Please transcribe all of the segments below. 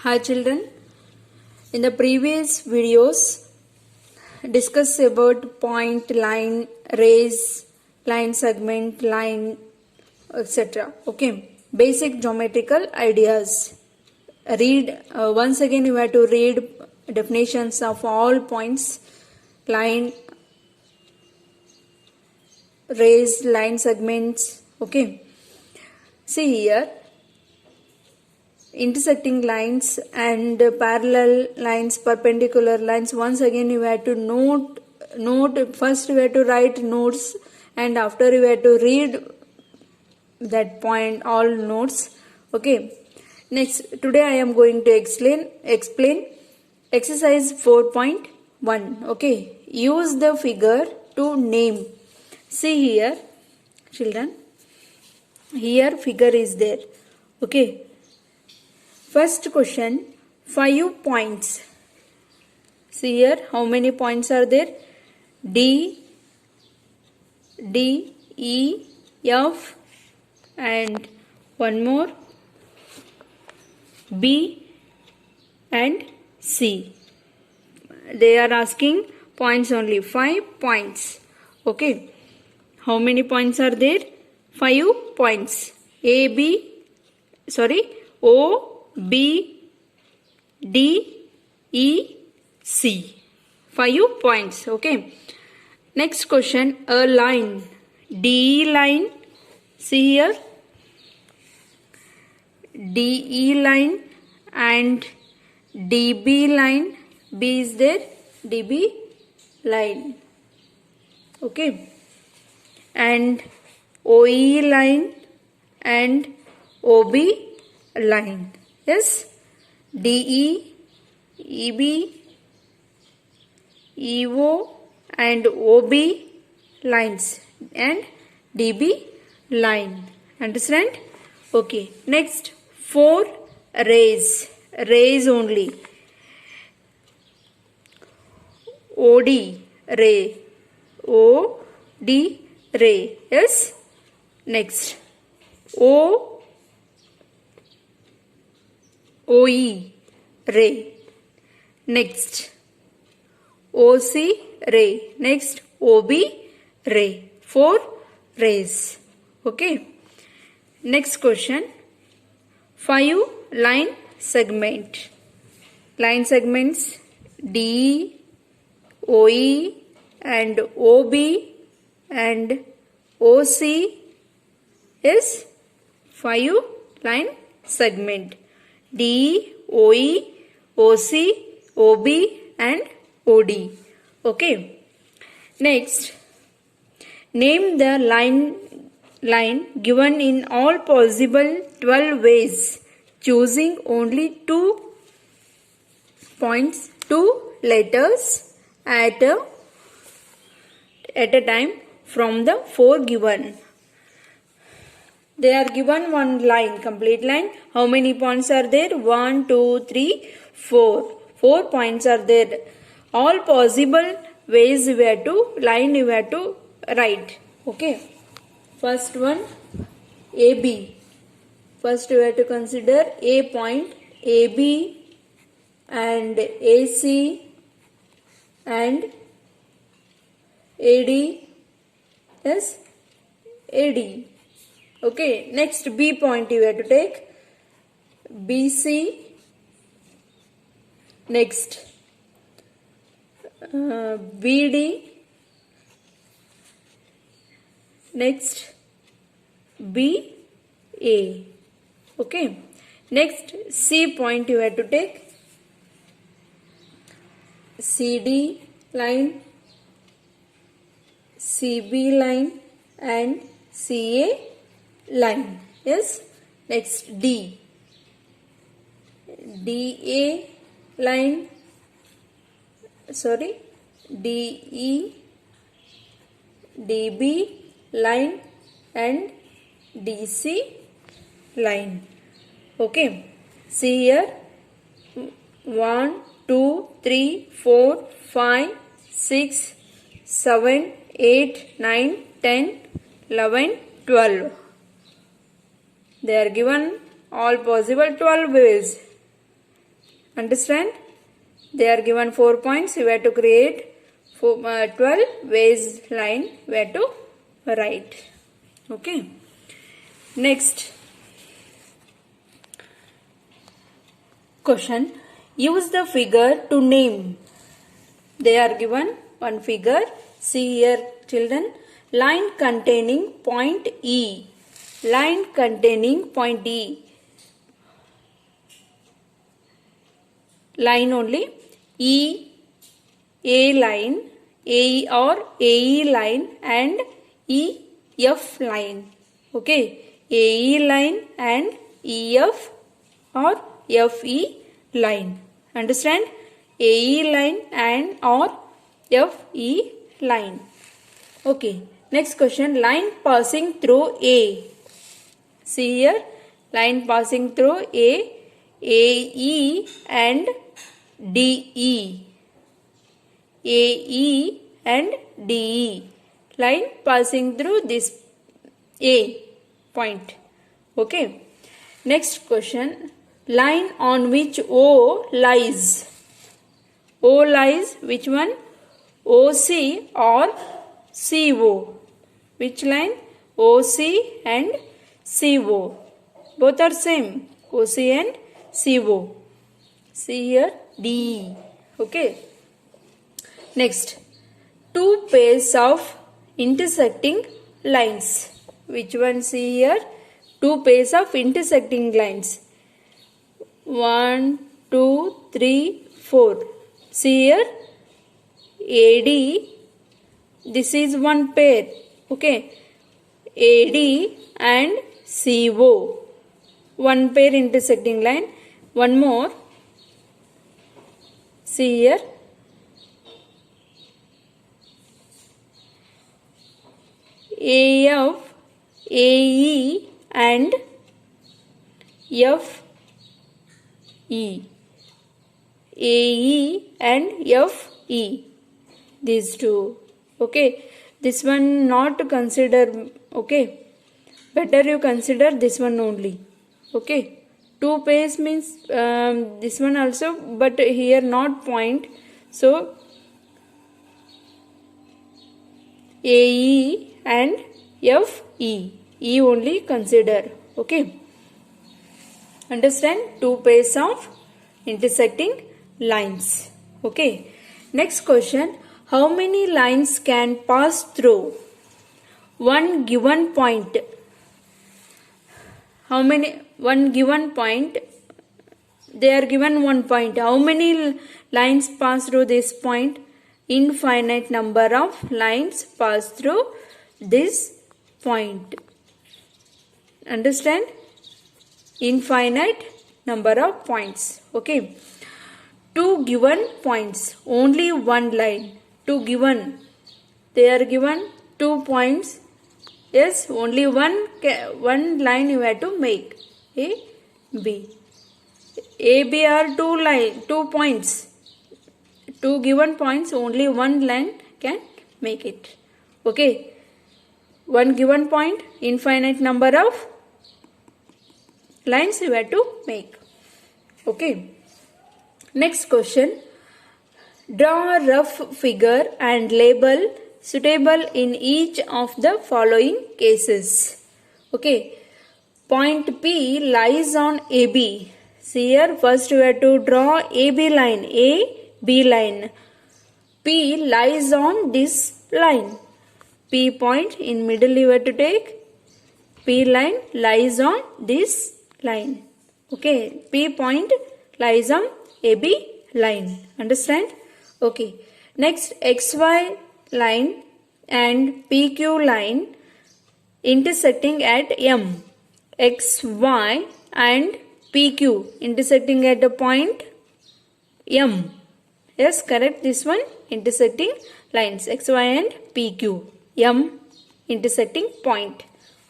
Hi children, in the previous videos discuss about point, line, rays, line segment, line, etc. Okay, basic geometrical ideas. Read once again you have to read definitions of all points, line, rays, line segments. Okay, see here intersecting lines and parallel lines, perpendicular lines. Once again you have to note first you have to write notes and after you have to read that point all notes. Okay, next today I am going to explain exercise 4.1. okay, use the figure to name. See here children, here figure is there. Okay, first question, 5 points. See here how many points are there? D, E, F and one more B and C. They are asking points only, 5 points. Okay, how many points are there? 5 points. O, B, D, E, C. 5 points. Okay. Next question, a line. DE line. See here. DE line and DB line. B is there. DB line. Okay. And OE line and OB line. Yes, DE, EB, EO and OB lines and DB line. Understand? Okay. Next, 4 rays. Rays only. OD ray. OD ray. Yes. Next, OE ray. Next, OC ray. Next, OB ray. 4 rays. Okay. Next question, 5 line segment. Line segments DE, OE and OB and OC is 5 line segment. D, OE, OC, OB and OD. Okay. Next, name the line given in all possible 12 ways, choosing only 2 points, 2 letters at a time from the 4 given. They are given one line, complete line. How many points are there? 1, 2, 3, 4. 4 points are there. All possible ways you have to write. Okay. First one, AB. First you have to consider A point, AB and AC and AD. Yes, AD. Okay, next B point you have to take, BC, next BD, next BA. Okay, next C point you have to take, CD line, CB line and CA line. Yes, next D, DA line, DE, DB line and DC line. Okay, see here 1, 2, 3, 4, 5, 6, 7, 8, 9, 10, 11, 12. They are given all possible 12 ways. Understand? They are given 4 points. You have to create 12 ways line. We have to write. Okay. Next question. Use the figure to name. They are given one figure. See here, children. Line containing point E. Line containing point E. Line only. E, A line, A or AE line and EF line. Okay. AE line and EF or FE line. Understand? AE line and or FE line. Okay. Next question. Line passing through A. See here. Line passing through A, AE and DE. AE and DE. Line passing through this A point. Okay. Next question. Line on which O lies. O lies which one? OC or CO. Which line? OC and CO. Both are same. OC and CO. See here DE. Okay. Next. Two pairs of intersecting lines. Which one? See here. Two pairs of intersecting lines. 1, 2, 3, 4. See here. AD. This is one pair. Okay. AD and CO. One pair intersecting line. One more. See here. AF, AE and FE. AE and FE. These two. Okay. This one not consider. Okay. Better you consider this one only. Okay. Two pairs means this one also, but here not point. So AE and FE. E only consider. Okay. Understand? Two pairs of intersecting lines. Okay. Next question. How many lines can pass through one given point? How many? One given point. They are given one point. How many lines pass through this point? Infinite number of lines pass through this point. Understand? Infinite number of points. Okay. Two given points. Only one line. Two given. They are given 2 points. Yes, only one line you have to make. A, B. A, B are 2 points. Two given points, only one line can make it. Okay. One given point, infinite number of lines you have to make. Okay. Next question. Draw a rough figure and label suitable in each of the following cases. Okay. Point P lies on AB. See here, first you have to draw AB line. A, B line. P lies on this line. P point in middle you have to take. P line lies on this line. Okay. P point lies on AB line. Understand? Okay. Next, XY line and PQ line intersecting at M. XY and PQ intersecting at the point M. Yes, correct. This one intersecting lines XY and PQ. M intersecting point.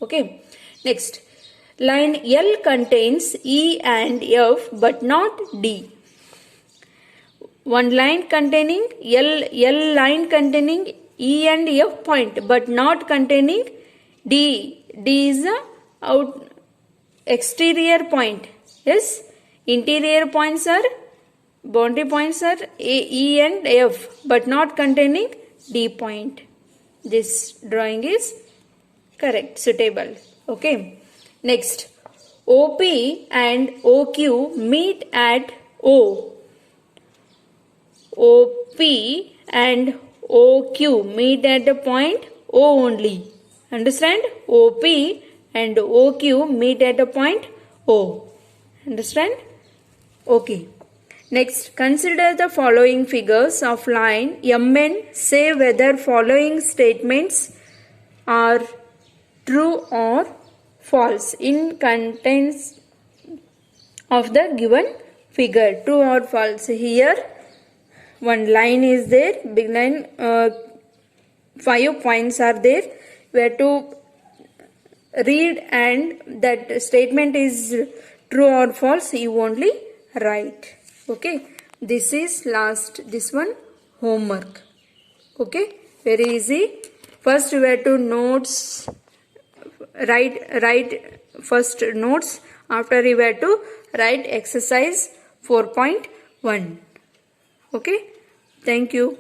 Okay. Next, line L contains E and F but not D. One line containing L line containing E and F point but not containing D. D is the exterior point. Yes. Interior points are Boundary points are A, E and F, but not containing D point. This drawing is correct, suitable. Okay. Next, OP and OQ meet at O. OP and OQ meet at the point O only. Understand? OP and OQ meet at the point O. Understand? Okay. Next, consider the following figures of line MN. Say whether following statements are true or false in contents of the given figure. True or false. Here one line is there, big line, 5 points are there. We have to read and that statement is true or false, you only write. Okay, this is this one homework. Okay, very easy. First we have to notes, write first notes. After we have to write exercise 4.1. Okay, thank you.